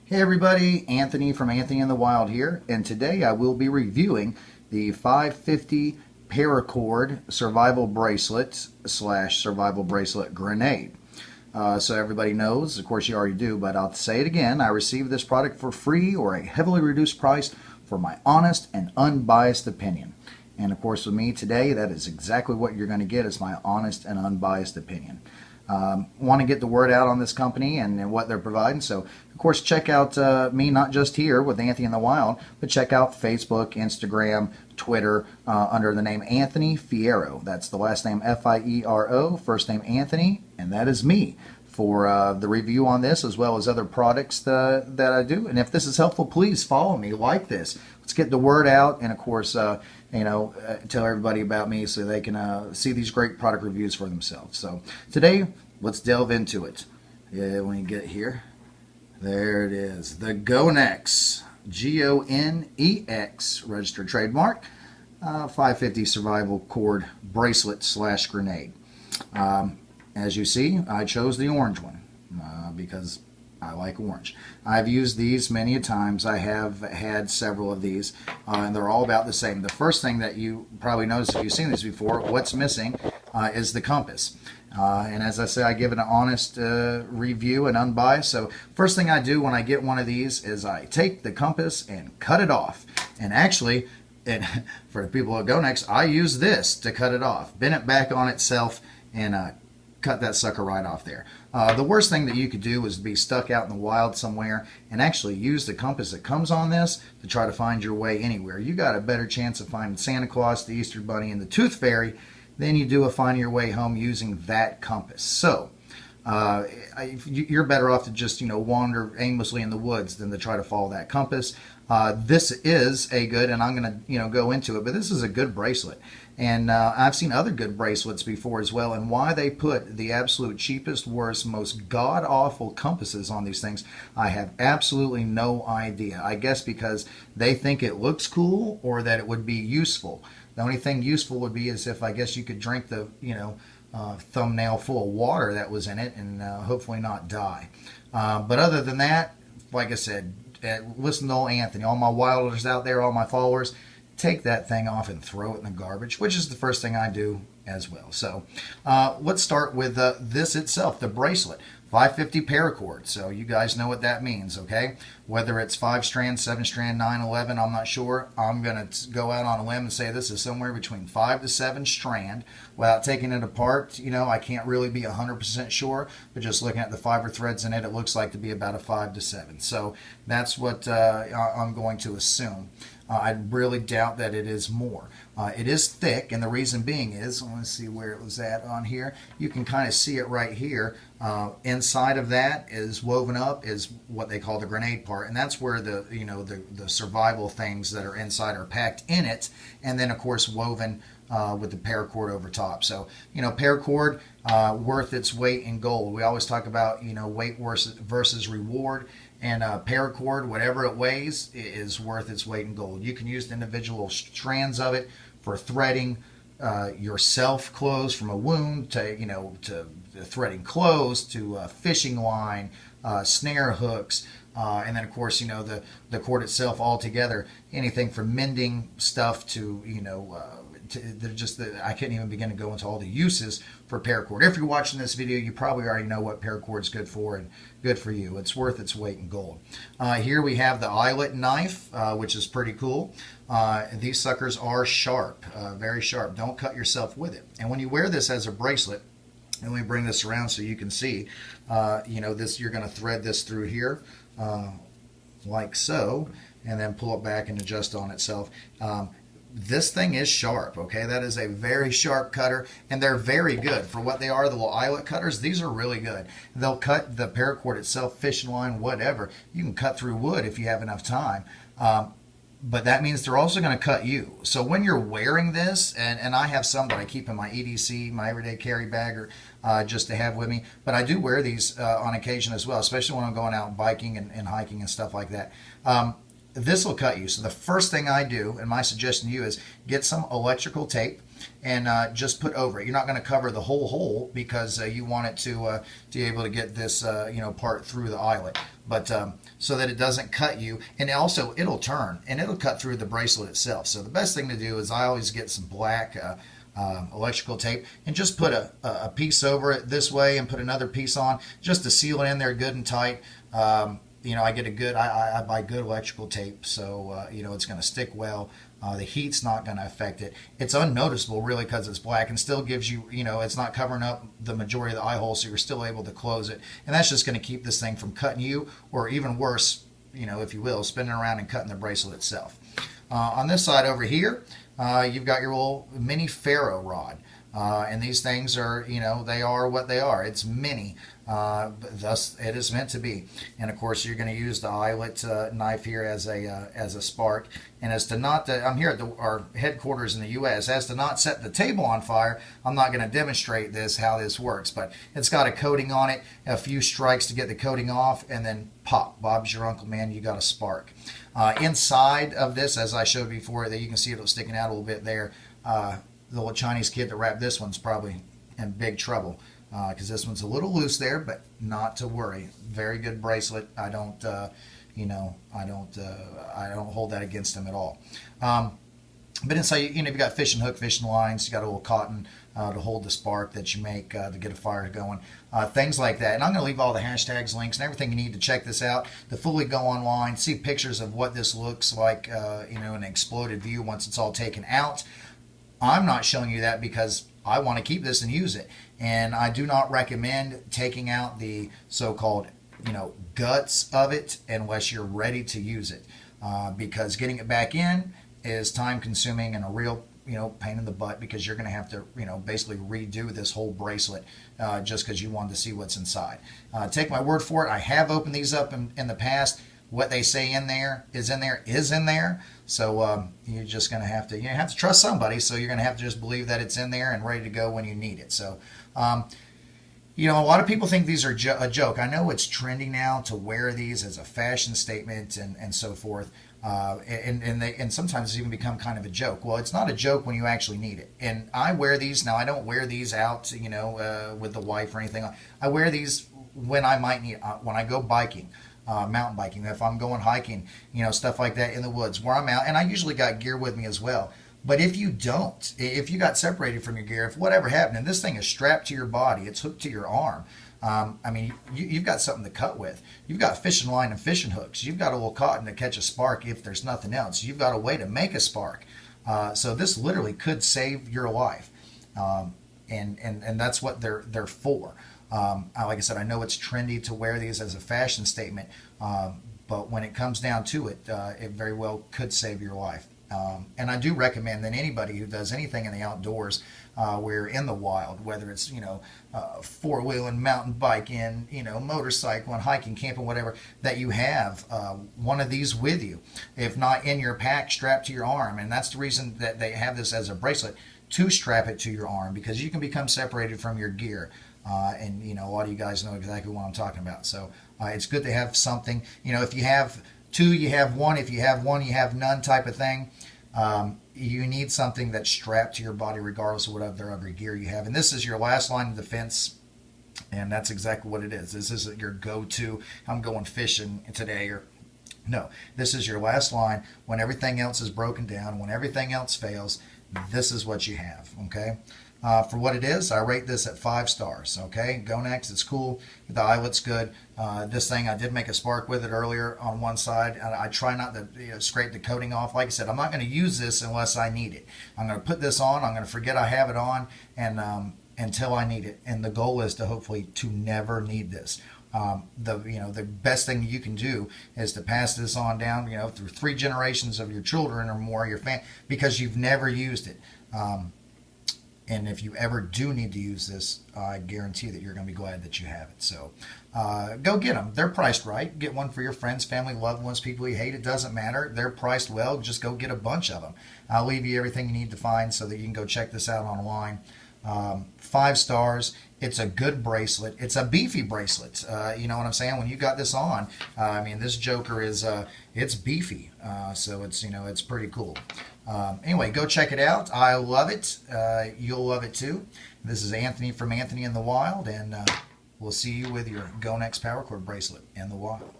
Hey everybody, Anthony from Anthony in the Wild here, and today I will be reviewing the 550 Paracord Survival Bracelet / Survival Bracelet Grenade. So everybody knows, of course you already do, but I'll say it again, I received this product for free or a heavily reduced price for my honest and unbiased opinion. And of course with me today, that is exactly what you're going to get, is my honest and unbiased opinion. Want to get the word out on this company and what they're providing. So, of course, check out me, not just here with Anthony in the Wild, but check out Facebook, Instagram, Twitter, under the name Anthony Fierro. That's the last name F-I-E-R-O, first name Anthony, and that is me for the review on this, as well as other products that I do. And if this is helpful, please follow me, like this. Let's get the word out, and of course, tell everybody about me so they can see these great product reviews for themselves. So today, let's delve into it. Yeah, when you get here, there it is, the Gonex, G-O-N-E-X, registered trademark, 550 survival cord bracelet / grenade. As you see, I chose the orange one because I like orange. I've used these many a times. I have had several of these, and they're all about the same. The first thing that you probably notice if you've seen this before, what's missing is the compass. And as I say, I give it an honest review and unbiased. So first thing I do when I get one of these is I take the compass and cut it off. And actually, for the people at Gonex, I use this to cut it off. Bend it back on itself and cut that sucker right off there. The worst thing that you could do is be stuck out in the wild somewhere and actually use the compass that comes on this to try to find your way anywhere. You got a better chance of finding Santa Claus, the Easter Bunny, and the Tooth Fairy than you do of finding your way home using that compass. So you're better off to just wander aimlessly in the woods than to try to follow that compass. This is a good, and I'm going to go into it, but this is a good bracelet. And I've seen other good bracelets before as well, and why they put the absolute cheapest, worst, most god-awful compasses on these things, I have absolutely no idea. I guess because they think it looks cool or that it would be useful. The only thing useful would be is if I guess you could drink the, thumbnail full of water that was in it and hopefully not die. But other than that, like I said, listen to old Anthony, all my wilders out there, all my followers, take that thing off and throw it in the garbage, which is the first thing I do as well. So let's start with this itself, the bracelet. 550 paracord, so you guys know what that means, okay? Whether it's 5 strand, 7 strand, 9, 11, I'm not sure. I'm going to go out on a limb and say this is somewhere between 5 to 7 strand. Without taking it apart, I can't really be 100% sure, but just looking at the fiber threads in it, it looks like to be about a 5 to 7. So that's what I'm going to assume. I really doubt that it is more. It is thick, and the reason being is, let's see where it was at on here. You can kind of see it right here. Inside of that is woven up is what they call the grenade part, and that's where the the survival things that are inside are packed in it, and then of course woven with the paracord over top. So paracord worth its weight in gold. We always talk about weight versus reward. And paracord, whatever it weighs, is worth its weight in gold. You can use the individual strands of it for threading yourself clothes from a wound to threading clothes to fishing line, snare hooks, and then of course the cord itself altogether. Anything from mending stuff to I couldn't even begin to go into all the uses for paracord. If you're watching this video, you probably already know what paracord is good for and good for you. It's worth its weight in gold. Here we have the eyelet knife, which is pretty cool. These suckers are sharp, very sharp. Don't cut yourself with it. And when you wear this as a bracelet, and we bring this around so you can see, this, you're going to thread this through here, like so, and then pull it back and adjust on itself. This thing is sharp, okay? That is a very sharp cutter, and they're very good. For what they are, the little eyelet cutters, these are really good. They'll cut the paracord itself, fishing line, whatever. You can cut through wood if you have enough time. But that means they're also going to cut you. So when you're wearing this, and I have some that I keep in my EDC, my everyday carry bag, or just to have with me, but I do wear these on occasion as well, especially when I'm going out biking and hiking and stuff like that. This will cut you. So the first thing I do, and my suggestion to you, is get some electrical tape and just put over it. You're not going to cover the whole hole because you want it to be able to get this part through the eyelet. But so that it doesn't cut you. And also it'll turn and it'll cut through the bracelet itself. So the best thing to do is I always get some black electrical tape and just put a piece over it this way and put another piece on just to seal it in there good and tight. I get a good, I buy good electrical tape, so it's going to stick well. The heat's not going to affect it. It's unnoticeable really because it's black and still gives you, it's not covering up the majority of the eye hole, so you're still able to close it. And that's just going to keep this thing from cutting you, or even worse, if you will, spinning around and cutting the bracelet itself. On this side over here, you've got your little mini ferro rod. And these things are, they are what they are. It's mini, thus it is meant to be. And of course, you're going to use the eyelet knife here as a spark. And as to not, I'm here at our headquarters in the U.S. As to not set the table on fire, I'm not going to demonstrate how this works. But it's got a coating on it, a few strikes to get the coating off, and then pop, Bob's your uncle, man. You got a spark. Inside of this, as I showed before, that you can see it sticking out a little bit there. The little Chinese kid that wrapped this one's probably in big trouble because this one's a little loose there, but not to worry. Very good bracelet. I don't hold that against him at all. But inside, you've got fishing hook, fishing lines. You got a little cotton to hold the spark that you make to get a fire going. Things like that. And I'm going to leave all the hashtags, links, and everything you need to check this out. To fully go online, see pictures of what this looks like, in an exploded view once it's all taken out. I'm not showing you that because I want to keep this and use it. And I do not recommend taking out the so-called, guts of it unless you're ready to use it. Because getting it back in is time consuming and a real, pain in the butt because you're going to have to, basically redo this whole bracelet just because you wanted to see what's inside. Take my word for it. I have opened these up in the past. What they say in there is in there. So you're just going to have to trust somebody. So you're going to have to just believe that it's in there and ready to go when you need it. So, a lot of people think these are a joke. I know it's trendy now to wear these as a fashion statement and so forth. And sometimes it's even become kind of a joke. Well, it's not a joke when you actually need it. And I wear these now. I don't wear these out, with the wife or anything. I wear these when I might need when I go biking. Mountain biking, if I'm going hiking, stuff like that in the woods where I'm out, and I usually got gear with me as well. But if you don't, if you got separated from your gear, if whatever happened, and this thing is strapped to your body, it's hooked to your arm, you've got something to cut with. You've got fishing line and fishing hooks. You've got a little cotton to catch a spark if there's nothing else. You've got a way to make a spark. So this literally could save your life, and that's what they're for. Like I said, I know it's trendy to wear these as a fashion statement, but when it comes down to it, it very well could save your life. And I do recommend that anybody who does anything in the outdoors, where in the wild, whether it's four-wheeling, mountain biking, motorcycling, hiking, camping, whatever, that you have one of these with you, if not in your pack, strapped to your arm. And that's the reason that they have this as a bracelet, to strap it to your arm, because you can become separated from your gear. And a lot of you guys know exactly what I'm talking about. So it's good to have something. If you have two, you have one. If you have one, you have none, type of thing. You need something that's strapped to your body regardless of whatever other gear you have. And this is your last line of defense, and that's exactly what it is. This isn't your go-to, I'm going fishing today, or no. This is your last line when everything else is broken down, when everything else fails. This is what you have, okay? For what it is, I rate this at 5 stars. Okay, Gonex, it's cool. The eyelet's good. This thing, I did make a spark with it earlier on one side. I try not to scrape the coating off. Like I said, I'm not going to use this unless I need it. I'm going to put this on. I'm going to forget I have it on, and until I need it. And the goal is to hopefully to never need this. The best thing you can do is to pass this on down, through 3 generations of your children or more, your family, because you've never used it. And if you ever do need to use this, I guarantee that you're going to be glad that you have it. So go get them. They're priced right. Get one for your friends, family, loved ones, people you hate. It doesn't matter. They're priced well. Just go get a bunch of them. I'll leave you everything you need to find so that you can go check this out online. 5 stars. It's a good bracelet. It's a beefy bracelet. You know what I'm saying? When you got this on, this joker is it's beefy. So it's pretty cool. Anyway, go check it out. I love it. You'll love it too. This is Anthony from Anthony in the Wild, and we'll see you with your Gonex Power Cord bracelet in the wild.